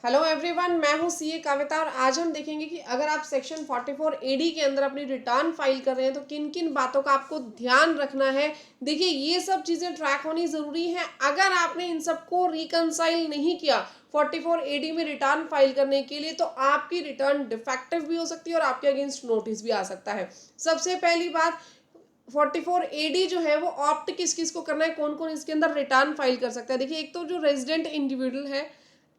Hello everyone, मैं हूं CA कविता और आज हम देखेंगे कि अगर आप सेक्शन 44 एडी के अंदर अपनी रिटर्न फाइल कर रहे हैं तो किन किन बातों का आपको ध्यान रखना है। देखिए, ये सब चीज़ें ट्रैक होनी ज़रूरी है। अगर आपने इन सबको रिकंसाइल नहीं किया 44 एडी में रिटर्न फाइल करने के लिए तो आपकी रिटर्न डिफेक्टिव भी हो सकती है और आपके अगेंस्ट नोटिस भी आ सकता है। सबसे पहली बात, 44 एडी जो है वो ऑप्ट किस किस को करना है, कौन कौन इसके अंदर रिटर्न फाइल कर सकता है। देखिए, एक तो जो रेजिडेंट इंडिविजुअल है,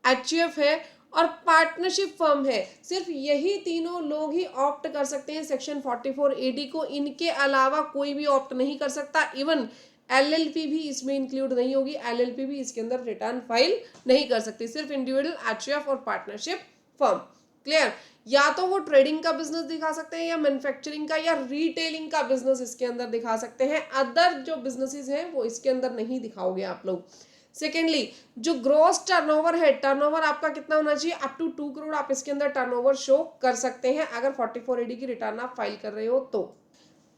एचयूएफ है और पार्टनरशिप फर्म है, सिर्फ यही तीनों लोग ही ऑप्ट कर सकते हैं सेक्शन 44 एडी को। इनके अलावा कोई भी ऑप्ट नहीं कर सकता। इवन एलएलपी भी इसमें इंक्लूड नहीं होगी, एलएलपी भी इसके अंदर रिटर्न फाइल नहीं कर सकती, सिर्फ इंडिविजुअल, एचयूएफ और पार्टनरशिप फर्म। क्लियर? या तो वो ट्रेडिंग का बिजनेस दिखा सकते हैं या मैन्युफैक्चरिंग का या रिटेलिंग का बिजनेस इसके अंदर दिखा सकते हैं। अदर जो बिजनेसेस हैं वो इसके अंदर नहीं दिखाओगे आप लोग। सेकेंडली, जो ग्रॉस टर्नओवर है, टर्नओवर आपका कितना होना चाहिए, अप टू 2 करोड़ आप इसके अंदर टर्नओवर शो कर सकते हैं अगर 44 एडी की रिटर्न आप फाइल कर रहे हो तो।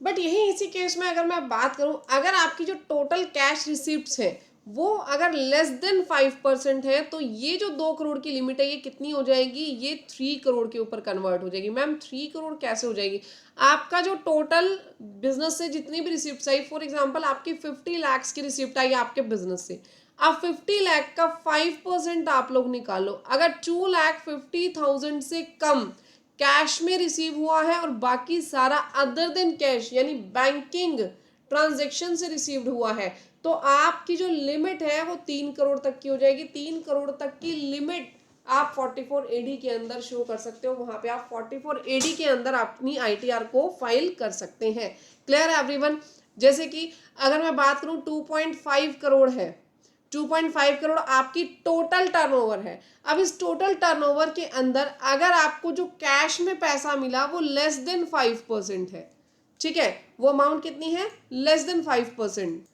बट यही इसी केस में अगर मैं बात करूं, अगर आपकी जो टोटल कैश रिसिप्ट्स है वो अगर लेस देन 5% है तो ये जो 2 करोड़ की लिमिट है ये कितनी हो जाएगी, ये 3 करोड़ के ऊपर कन्वर्ट हो जाएगी। मैम 3 करोड़ कैसे हो जाएगी? आपका जो टोटल बिजनेस से जितनी भी रिसिप्ट आई, फॉर एग्जांपल आपकी 50 लाख की रिसिप्ट आई आपके बिजनेस से, अब 50 लाख का 5% आप लोग निकालो। अगर 2,50,000 से कम कैश में रिसीव हुआ है और बाकी सारा अदर देन कैश यानी बैंकिंग ट्रांजेक्शन से रिसीव्ड हुआ है तो आपकी जो लिमिट है वो 3 करोड़ तक की हो जाएगी। 3 करोड़ तक की लिमिट आप 44 एडी के अंदर शो कर सकते हो। वहां पे आप 44 एडी के अंदर अपनी आईटीआर को फाइल कर सकते हैं। क्लियर है एवरीवन? जैसे कि अगर मैं बात करूं 2.5 करोड़ है, 2.5 करोड़ आपकी टोटल टर्नओवर है। अब इस टोटल टर्नओवर के अंदर अगर आपको जो कैश में पैसा मिला वो लेस देन 5% है, ठीक है, वो अमाउंट कितनी है, less than 5%।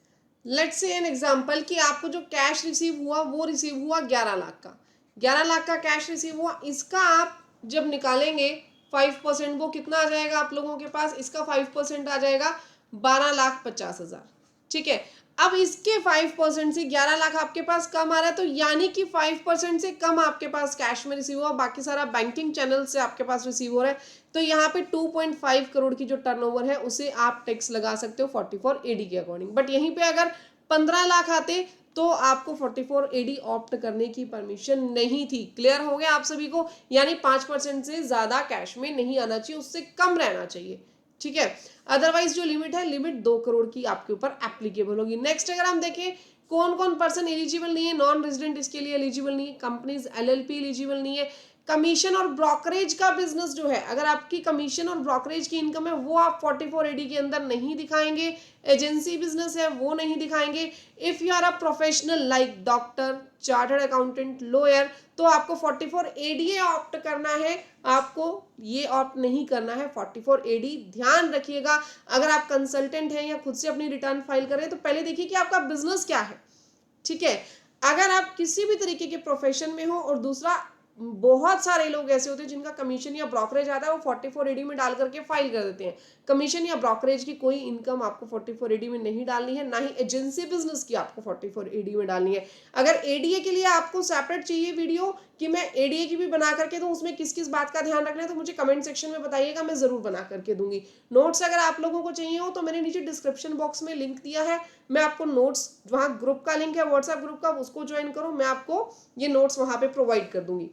Let's say an example कि आपको जो कैश रिसीव हुआ वो रिसीव हुआ 11 लाख का, 11 लाख का कैश रिसीव हुआ। इसका आप जब निकालेंगे 5%, वो कितना आ जाएगा आप लोगों के पास, इसका 5% आ जाएगा 12,50,000। ठीक है, अब इसके 5% से 11 लाख आपके पास कम आ रहा है तो यानी कि 5% से कम आपके पास कैश में रिसीव हुआ, बाकी सारा बैंकिंग चैनल से आपके पास रिसीव हो रहा है। तो यहाँ पे 2.5 करोड़ की जो टर्नओवर है उसे आप टैक्स लगा सकते हो 44 एडी के अकॉर्डिंग। बट यहीं पे अगर 15 लाख आते तो आपको 44 एडी ऑप्ट करने की परमिशन नहीं थी। क्लियर हो गया आप सभी को? यानी 5% से ज्यादा कैश में नहीं आना चाहिए, उससे कम रहना चाहिए। ठीक है, अदरवाइज जो लिमिट है, लिमिट 2 करोड़ की आपके ऊपर एप्लीकेबल होगी। नेक्स्ट अगर हम देखें कौन कौन पर्सन एलिजिबल नहीं है, नॉन रेजिडेंट इसके लिए एलिजिबल नहीं है, कंपनीज एलएलपी एलिजिबल नहीं है, कमीशन और ब्रोकरेज का बिजनेस जो है, अगर आपकी कमीशन और ब्रोकरेज की इनकम है वो आप 44 एडी के अंदर नहीं दिखाएंगे, एजेंसी बिजनेस है वो नहीं दिखाएंगे। If you are a professional like doctor, chartered accountant, lawyer, तो आपको 44 एडी ऑप्ट करना है, आपको ये ऑप्ट नहीं करना है 44 एडी। ध्यान रखिएगा, अगर आप कंसल्टेंट हैं या खुद से अपनी रिटर्न फाइल कर रहे हैं तो पहले देखिए कि आपका बिजनेस क्या है। ठीक है, अगर आप किसी भी तरीके के प्रोफेशन में हो, और दूसरा बहुत सारे लोग ऐसे होते हैं जिनका कमीशन या ब्रोकरेज आता है वो 44 एडी में डाल करके फाइल कर देते हैं। कमीशन या ब्रोकरेज की कोई इनकम आपको 44 एडी में नहीं डालनी है, ना ही एजेंसी बिजनेस की आपको 44 एडी में डालनी है। अगर एडीए के लिए आपको सेपरेट चाहिए वीडियो कि मैं एडीए की भी बना करके दूं, उसमें किस किस बात का ध्यान रखना है तो मुझे कमेंट सेक्शन में बताइएगा, मैं जरूर बना करके दूंगी। नोट्स अगर आप लोगों को चाहिए हो तो मैंने नीचे डिस्क्रिप्शन बॉक्स में लिंक दिया है, मैं आपको नोट्स, वहां ग्रुप का लिंक है व्हाट्सएप ग्रुप का, उसको ज्वाइन करो, मैं आपको ये नोट्स वहां पे प्रोवाइड कर दूंगी।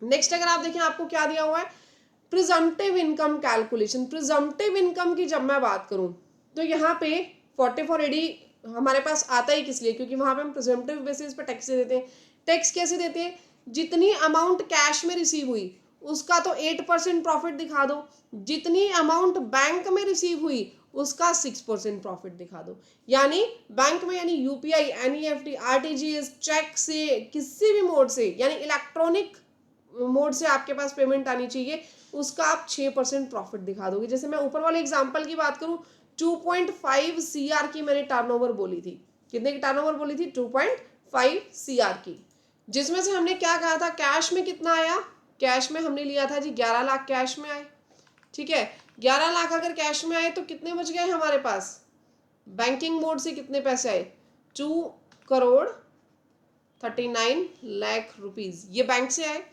नेक्स्ट अगर आप देखें आपको क्या दिया हुआ है, presumptive income calculation. Presumptive income की जब मैं बात करूं तो यहाँ पे 44 एडी हमारे पास आता ही किस लिए, क्योंकि वहां पे हम प्रिजम्पटिव बेसिस पे टैक्स देते हैं। टैक्स कैसे देते हैं, जितनी अमाउंट कैश में रिसीव हुई उसका तो 8% प्रॉफिट दिखा दो, जितनी अमाउंट बैंक में रिसीव हुई उसका 6% प्रॉफिट दिखा दो। यानी बैंक में, यानी यूपीआई, एनईएफटी, आरटीजीएस, चेक से, किसी भी मोड से, यानी इलेक्ट्रॉनिक मोड से आपके पास पेमेंट आनी चाहिए, उसका आप 6% प्रॉफिट दिखा दोगे। जैसे मैं ऊपर वाले एग्जांपल की बात करूं, 2.5 सीआर की मैंने टर्नओवर बोली थी, कितने की टर्नओवर बोली थी, 2.5 सीआर की, जिसमें से हमने क्या कहा था, कैश में कितना आया, कैश में हमने लिया था जी 11 लाख कैश में आए। ठीक है, 11 लाख अगर कैश में आए तो कितने बच गए हमारे पास, बैंकिंग मोड से कितने पैसे आए, 2 करोड़ 39 लाख रुपीज ये बैंक से आए।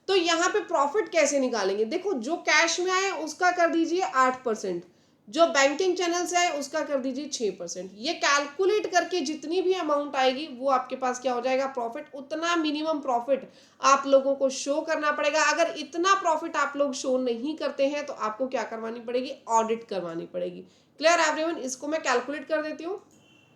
तो यहाँ पे प्रॉफिट कैसे निकालेंगे? देखो, जो कैश में आए उसका कर दीजिए 8%, जो बैंकिंग चैनल से आए उसका कर दीजिए 6%। ये कैलकुलेट करके जितनी भी अमाउंट आएगी वो आपके पास क्या हो जाएगा? प्रॉफिट। उतना मिनिमम प्रॉफिट आप लोगों को शो करना पड़ेगा। अगर इतना प्रॉफिट आप लोग शो नहीं करते हैं तो आपको क्या करवानी पड़ेगी? ऑडिट करवानी पड़ेगी। Clear everyone? इसको मैं कैलकुलेट कर देती हूँ।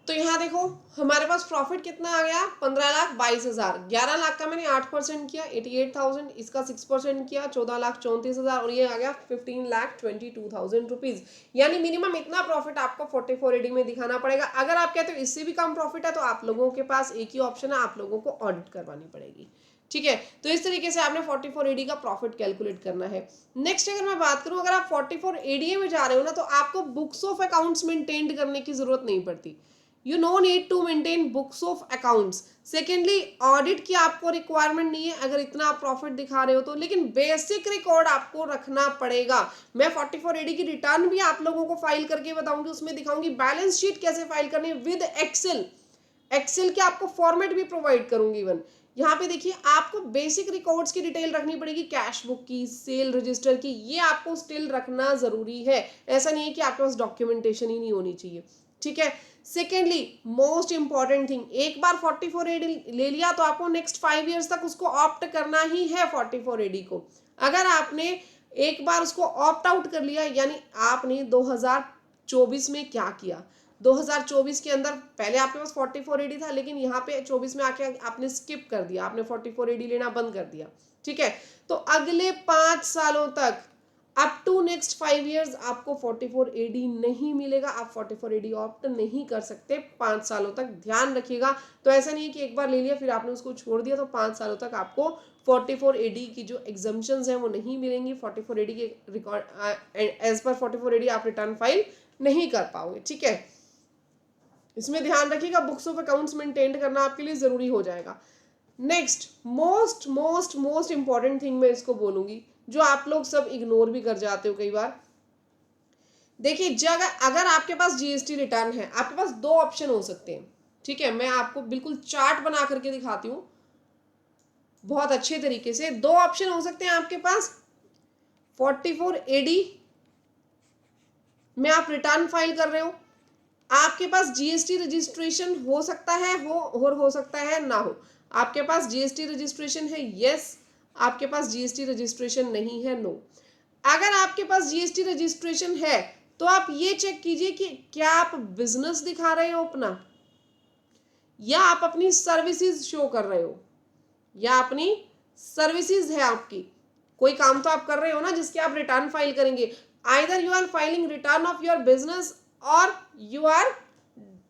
तो यहाँ देखो, हमारे पास प्रॉफिट कितना आ गया? 15,22,000। 11 लाख का मैंने 8% किया 88,000, इसका 6% किया 14,34,000, और ये आ गया 15,22,000 रुपीज। यानी मिनिमम इतना प्रॉफिट आपको 44AD में दिखाना पड़ेगा। अगर आप कहते हो इससे भी कम प्रॉफिट है तो आप लोगों के पास एक ही ऑप्शन है, आप लोगों को ऑडिट करवानी पड़ेगी। ठीक है, तो इस तरीके से आपने 44AD का प्रॉफिट कैलकुलेट करना है। नेक्स्ट अगर मैं बात करूं, अगर आप 44AD में जा रहे हो ना तो आपको बुक्स ऑफ अकाउंट्स मेंटेन करने की जरूरत नहीं पड़ती। You know need to maintain books of accounts. Secondly, audit की आपको रिक्वायरमेंट नहीं है अगर इतना आप प्रॉफिट दिखा रहे हो तो, लेकिन बेसिक रिकॉर्ड आपको रखना पड़ेगा। मैं 44AD की रिटर्न भी आप लोगों को फाइल करके बताऊंगी, उसमें दिखाऊंगी बैलेंस शीट कैसे फाइल करनी है विद एक्सेल। एक्सेल के आपको फॉर्मेट भी प्रोवाइड करूंगी। इवन यहाँ पे देखिए, आपको बेसिक रिकॉर्ड्स की डिटेल रखनी पड़ेगी, कैश बुक की, सेल रजिस्टर की, ये आपको स्टिल रखना जरूरी है। ऐसा नहीं है कि आपके पास डॉक्यूमेंटेशन ही नहीं होनी चाहिए। ठीक है। सेकेंडली, मोस्ट इंपॉर्टेंट थिंग, एक बार 44AD ले लिया तो आपको नेक्स्ट 5 ईयर्स तक उसको ऑप्ट करना ही है 44AD को। अगर आपने एक बार उसको ऑप्ट आउट कर लिया, यानी आपने 2024 में क्या किया, 2024 के अंदर पहले आपके पास 44AD था, लेकिन यहाँ पे 24 में आके आपने स्किप कर दिया, आपने 44AD लेना बंद कर दिया। ठीक है, तो अगले 5 सालों तक अप टू नेक्स्ट 5 ईयर्स आपको 44AD नहीं मिलेगा। आप 44AD ऑप्ट नहीं कर सकते 5 सालों तक, ध्यान रखिएगा। तो ऐसा नहीं है कि एक बार ले लिया फिर आपने उसको छोड़ दिया तो 5 सालों तक आपको 44AD की जो एग्जम्पशंस हैं वो नहीं मिलेंगी। 44AD के रिकॉर्ड एज पर 44AD आप रिटर्न फाइल नहीं कर पाओगे। ठीक है, इसमें ध्यान रखिएगा, बुक्स ऑफ अकाउंट्स मेंटेन करना आपके लिए जरूरी हो जाएगा। Next most most most important thing मैं इसको बोलूंगी, जो आप लोग सब इग्नोर भी कर जाते हो कई बार। देखिए, जब अगर आपके पास जीएसटी रिटर्न है, आपके पास 2 ऑप्शन हो सकते हैं। ठीक है, मैं आपको बिल्कुल चार्ट बना करके दिखाती हूँ बहुत अच्छे तरीके से। 2 ऑप्शन हो सकते हैं आपके पास। 44AD में आप रिटर्न फाइल कर रहे हो, आपके पास जीएसटी रजिस्ट्रेशन हो सकता है हो सकता है ना हो। आपके पास जीएसटी रजिस्ट्रेशन है, यस। आपके पास जीएसटी रजिस्ट्रेशन नहीं है, नो। अगर आपके पास जीएसटी रजिस्ट्रेशन है तो आप ये चेक कीजिए कि क्या आप बिजनेस दिखा रहे हो अपना, या आप अपनी सर्विसेज शो कर रहे हो, या अपनी सर्विसेज है आपकी। कोई काम तो आप कर रहे हो ना जिसके आप रिटर्न फाइल करेंगे। Either you are filing return of your business or you are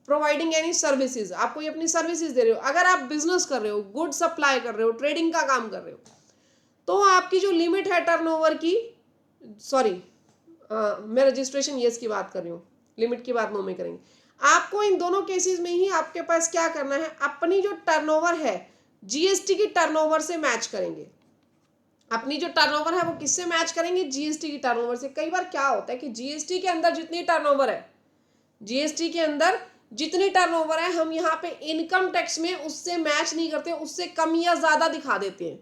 providing any services, आप कोई अपनी सर्विसेज दे रहे हो। अगर आप बिजनेस कर रहे हो, गुड सप्लाई कर रहे हो, ट्रेडिंग का काम कर रहे हो, तो आपकी जो लिमिट है टर्नओवर की, सॉरी मैं रजिस्ट्रेशन यस की बात कर रही हूँ, लिमिट की बात नो में करेंगे। आपको इन दोनों केसेस में ही आपके पास क्या करना है, अपनी जो टर्नओवर है जीएसटी की टर्नओवर से मैच करेंगे। अपनी जो टर्नओवर है वो किससे मैच करेंगे? जीएसटी की टर्नओवर से। कई बार क्या होता है कि जीएसटी के अंदर जितनी टर्नओवर है, जीएसटी के अंदर जितनी टर्नओवर है, हम यहाँ पे इनकम टैक्स में उससे मैच नहीं करते, उससे कम या ज्यादा दिखा देते हैं।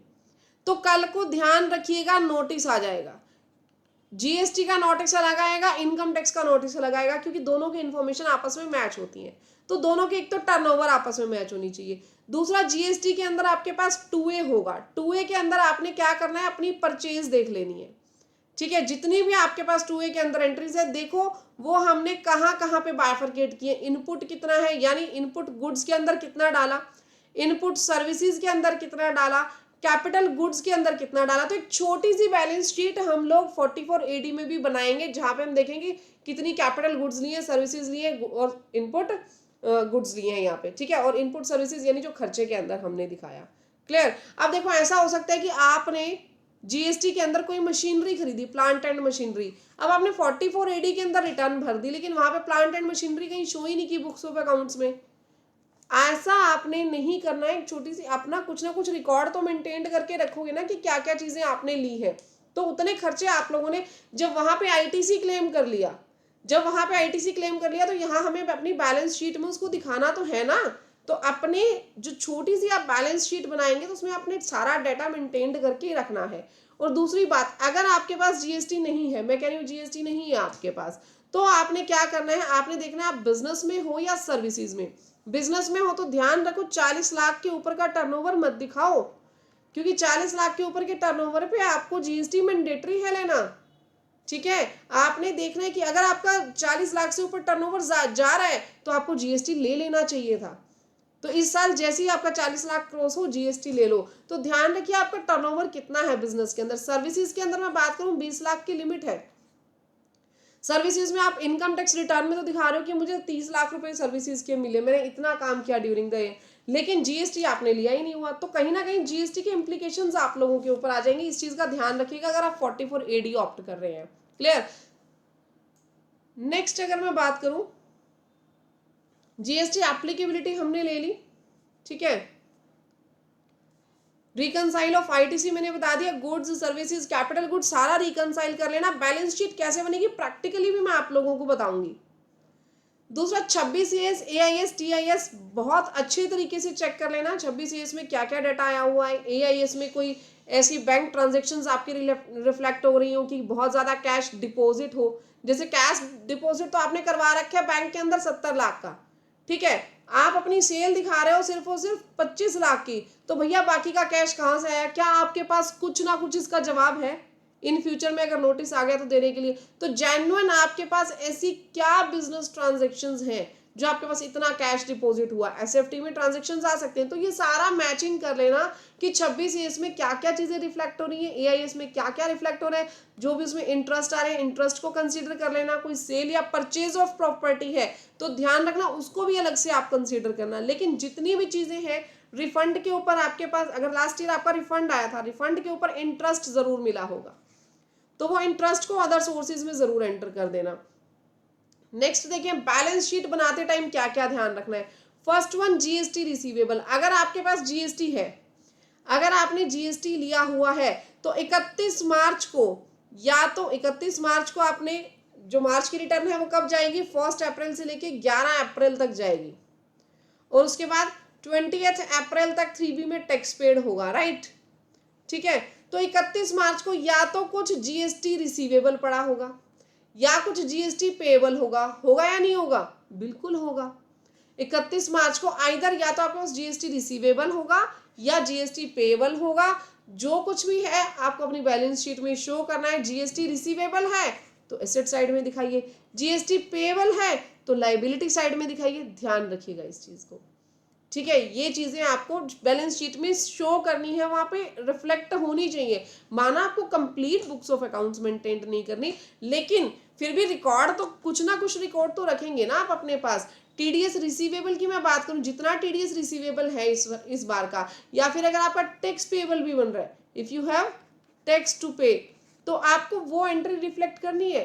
तो कल को ध्यान रखिएगा, नोटिस आ जाएगा। जीएसटी का नोटिस लगाएगा, इनकम टैक्स का नोटिस लगाएगा, क्योंकि दोनों की इंफॉर्मेशन आपस में मैच होती है। तो दोनों के एक तो टर्नओवर आपस में मैच होनी चाहिए, दूसरा जीएसटी के अंदर आपके पास 2A होगा। 2A के अंदर आपने क्या करना है, अपनी परचेज देख लेनी है। ठीक है, जितनी भी आपके पास 2A के अंदर एंट्रीज है, देखो वो हमने कहाँ कहाँ पे बाइफरकेट किए। इनपुट कितना है, यानी इनपुट गुड्स के अंदर कितना डाला, इनपुट सर्विसेज के अंदर कितना डाला, कैपिटल गुड्स के अंदर कितना डाला। तो एक छोटी सी बैलेंस शीट हम लोग 44AD में भी बनाएंगे, जहां पे हम देखेंगे कितनी कैपिटल गुड्स लिए, सर्विसेज लिए और इनपुट गुड्स लिए हैं यहाँ पे। ठीक है, और इनपुट सर्विसेज यानी जो खर्चे के अंदर हमने दिखाया। क्लियर? अब देखो, ऐसा हो सकता है कि आपने जीएसटी के अंदर कोई मशीनरी खरीदी, प्लांट एंड मशीनरी। अब आपने 44AD के अंदर रिटर्न भर दी, लेकिन वहां पे प्लांट एंड मशीनरी कहीं शो ही नहीं की बुक्स ऑफ अकाउंट्स में। ऐसा आपने नहीं करना है। एक छोटी सी अपना कुछ ना कुछ रिकॉर्ड तो मेंटेन करके रखोगे ना कि क्या क्या चीजें आपने ली है। तो उतने खर्चे आप लोगों ने जब वहां पे आईटीसी क्लेम कर लिया, तो यहाँ हमें अपनी बैलेंस शीट में उसको दिखाना तो है ना तो अपने जो छोटी सी आप बैलेंस शीट बनाएंगे तो उसमें आपने सारा डाटा मेंटेन करके रखना है। और दूसरी बात, अगर आपके पास जीएसटी नहीं है, मैं कह रही हूँ जीएसटी नहीं है आपके पास, तो आपने क्या करना है, आपने देखना है आप बिजनेस में हो या सर्विसेज में। बिजनेस में हो तो ध्यान रखो 40 लाख के ऊपर का टर्नओवर मत दिखाओ, क्योंकि 40 लाख के ऊपर के टर्नओवर पे आपको जीएसटी मैंडेटरी है लेना। ठीक है, आपने देखना है कि अगर आपका 40 लाख से ऊपर टर्नओवर जा रहा है तो आपको जीएसटी ले लेना चाहिए था। तो इस साल जैसे ही आपका 40 लाख क्रॉस हो जीएसटी ले लो। तो ध्यान रखिए आपका टर्नओवर कितना है बिजनेस के अंदर। सर्विसेज के अंदर मैं बात करूं 20 लाख की लिमिट है। सर्विसेज में आप इनकम टैक्स रिटर्न में तो दिखा रहे हो कि मुझे 30 लाख रुपए सर्विसेज के मिले, मैंने इतना काम किया ड्यूरिंग द ईयर, लेकिन जीएसटी आपने लिया ही नहीं हुआ, तो कहीं ना कहीं जीएसटी के इंप्लीकेशंस आप लोगों के ऊपर आ जाएंगे। इस चीज का ध्यान रखिएगा अगर आप 44 एडी ऑप्ट कर रहे हैं। क्लियर। नेक्स्ट अगर मैं बात करूं, जीएसटी एप्लीकेबिलिटी हमने ले ली, ठीक है। रिकनसाइल ऑफ आईटीसी मैंने बता दिया, गुड्स सर्विसेज कैपिटल गुड्स सारा रिकनसाइल कर लेना। बैलेंस शीट कैसे बनेगी प्रैक्टिकली भी मैं आप लोगों को बताऊंगी। दूसरा 26 एआईएस टीआईएस बहुत अच्छे तरीके से चेक कर लेना। 26 में क्या क्या डाटा आया हुआ है, एआईएस में कोई ऐसी बैंक ट्रांजेक्शन्स आपकी रिफ्लेक्ट हो रही हो कि बहुत ज्यादा कैश डिपॉजिट हो। जैसे कैश डिपॉजिट तो आपने करवा रखा है बैंक के अंदर 70 लाख का, ठीक है, आप अपनी सेल दिखा रहे हो सिर्फ और सिर्फ 25 लाख की, तो भैया बाकी का कैश कहां से आया? क्या आपके पास कुछ ना कुछ इसका जवाब है इन फ्यूचर में अगर नोटिस आ गया तो देने के लिए? तो जेन्युइन आपके पास ऐसी क्या बिजनेस ट्रांजेक्शन्स हैं जो आपके पास इतना कैश डिपॉजिट हुआ? एसएफटी में ट्रांजेक्शन्स आ सकते हैं, तो ये सारा मैचिंग कर लेना कि 26 में क्या क्या चीजें रिफ्लेक्ट हो रही है, एआईएस में क्या क्या रिफ्लेक्ट हो रहा है, जो भी उसमें इंटरेस्ट आ रहे हैं इंटरेस्ट को कंसीडर कर लेना। कोई सेल या परचेज ऑफ प्रॉपर्टी है तो ध्यान रखना उसको भी अलग से आप कंसीडर करना। लेकिन जितनी भी चीजें हैं रिफंड के ऊपर आपके पास, अगर लास्ट ईयर आपका रिफंड आया था, रिफंड के ऊपर इंटरेस्ट जरूर मिला होगा, तो वो इंटरेस्ट को अदर सोर्सेज में जरूर एंटर कर देना। नेक्स्ट देखिए बैलेंस शीट बनाते टाइम क्या क्या ध्यान रखना है। First one GST receivable. अगर आपके पास जीएसटी है, अगर आपने जीएसटी लिया हुआ है तो 31 मार्च को, या तो 31 मार्च को आपने जो मार्च की रिटर्न है वो कब जाएगी, 1 अप्रैल से लेके 11 अप्रैल तक जाएगी, और उसके बाद 20 अप्रैल तक 3B में टैक्स पेड होगा, राइट। ठीक है, तो 31 मार्च को या तो कुछ जीएसटी रिसीवेबल पड़ा होगा या कुछ जीएसटी पेएबल होगा। होगा या नहीं होगा? बिल्कुल होगा। 31 मार्च को आइदर या तो आपके पास जीएसटी रिसीवेबल होगा या जीएसटी पेएबल होगा। जो कुछ भी है आपको अपनी बैलेंस शीट में शो करना है। जीएसटी रिसीवेबल है तो एसेट साइड में दिखाइए, जीएसटी पेएबल है तो लायबिलिटी साइड में दिखाइए। ध्यान रखिएगा इस चीज को, ठीक है। ये चीजें आपको बैलेंस शीट में शो करनी है, वहां पे रिफ्लेक्ट होनी चाहिए। माना आपको complete books of accounts maintain नहीं करनी, लेकिन फिर भी रिकॉर्ड तो कुछ ना कुछ रिकॉर्ड तो रखेंगे ना आप अपने पास। टीडीएस रिसीवेबल की मैं बात करूं, जितना टीडीएस रिसीवेबल है इस बार का, या फिर अगर आपका टैक्स पेएबल भी बन रहा है, if you have tax to pay, तो आपको वो एंट्री रिफ्लेक्ट करनी है।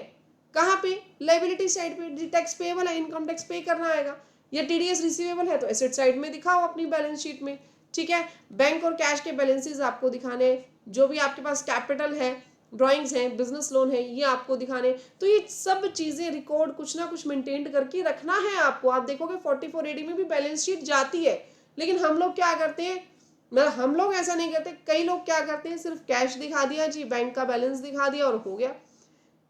कहाँ पे? लायबिलिटी साइड पे। टैक्स पेएबल है, इनकम टैक्स पे करना आएगा, या टीडीएस रिसीवेबल है तो एसेट साइड में दिखाओ अपनी बैलेंस शीट में, ठीक है। बैंक और कैश के बैलेंसेस आपको दिखाने, जो भी आपके पास कैपिटल है, ड्राइंग्स हैं, बिजनेस लोन है, ये आपको दिखाने। तो ये सब चीजें रिकॉर्ड कुछ ना कुछ मेंटेन करके रखना है आपको। आप देखोगे 44 एडी में भी बैलेंस शीट जाती है, लेकिन हम लोग क्या करते हैं, मतलब हम लोग ऐसा नहीं करते, कई लोग क्या करते हैं सिर्फ कैश दिखा दिया जी, बैंक का बैलेंस दिखा दिया और हो गया,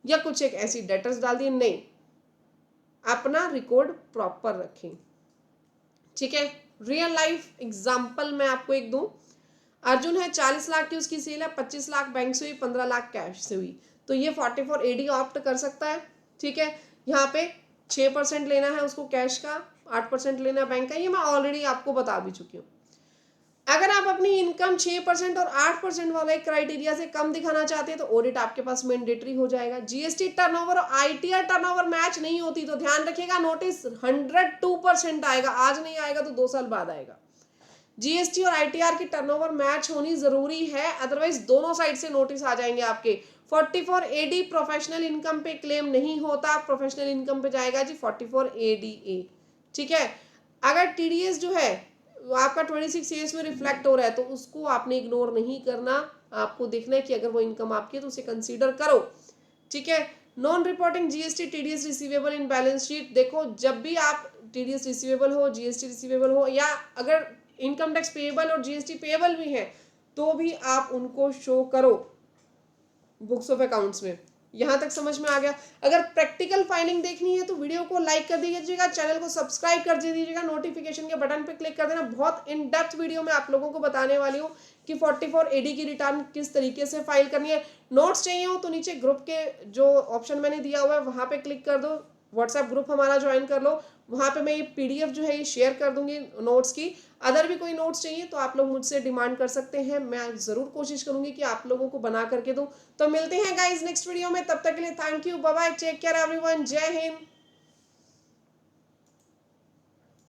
या कुछ एक ऐसी डेटर्स डाल दिए। नहीं, अपना रिकॉर्ड प्रॉपर रखें, ठीक है। रियल लाइफ एग्जांपल मैं आपको एक दूं। अर्जुन है, 40 लाख की उसकी सेल है, 25 लाख बैंक से हुई, 15 लाख कैश से हुई, तो ये 44 एडी ऑप्ट कर सकता है, ठीक है। यहाँ पे 6% लेना है उसको कैश का, 8% लेना है बैंक का, ये मैं ऑलरेडी आपको बता भी चुकी हूँ। अगर आप अपनी इनकम 6% और 8% वाले क्राइटेरिया से कम दिखाना चाहते हैं तो ऑडिट आपके पास मैंडेटरी हो जाएगा। जीएसटी टर्नओवर और आईटीआर टर्नओवर मैच नहीं होती तो ध्यान रखिएगा नोटिस 102% आएगा, आज नहीं आएगा तो 2 साल बाद आएगा। जीएसटी और आईटीआर की टर्नओवर मैच होनी जरूरी है, अदरवाइज दोनों साइड से नोटिस आ जाएंगे आपके। 44 एडी प्रोफेशनल इनकम पे क्लेम नहीं होता, प्रोफेशनल इनकम पे जाएगा जी 44 एडीए, ठीक है। अगर टीडीएस जो है आपका 26 ईयर्स में रिफ्लेक्ट हो रहा है तो उसको आपने इग्नोर नहीं करना, आपको देखना है कि अगर वो इनकम आपकी है तो उसे कंसीडर करो, ठीक है। Non reporting GST TDS receivable in balance sheet, देखो जब भी आप टीडीएस रिसीवेबल हो, जीएसटी रिसीवेबल हो, या अगर इनकम टैक्स पेएबल और जीएसटी पेएबल भी है तो भी आप उनको शो करो बुक्स ऑफ अकाउंट्स में। यहाँ तक समझ में आ गया। अगर प्रैक्टिकल फाइलिंग देखनी है तो वीडियो को लाइक कर दीजिएगा, चैनल को सब्सक्राइब कर दीजिएगा, नोटिफिकेशन के बटन पे क्लिक कर देना। बहुत इन डेप्थ वीडियो में आप लोगों को बताने वाली हूँ कि 44 एडी की रिटर्न किस तरीके से फाइल करनी है। नोट्स चाहिए हो तो नीचे ग्रुप के जो ऑप्शन मैंने दिया हुआ है वहाँ पे क्लिक कर दो, व्हाट्सएप ग्रुप हमारा ज्वाइन कर लो, वहाँ पे मैं ये पीडीएफ जो है ये शेयर कर दूंगी नोट्स की। अदर भी कोई नोट्स चाहिए तो आप लोग मुझसे डिमांड कर सकते हैं, मैं ज़रूर कोशिश करूंगी कि आप लोगों को बना करके दूं। तो मिलते हैं गाइज नेक्स्ट वीडियो में, तब तक के लिए thank you, bye bye, take care everyone, जय हिंद।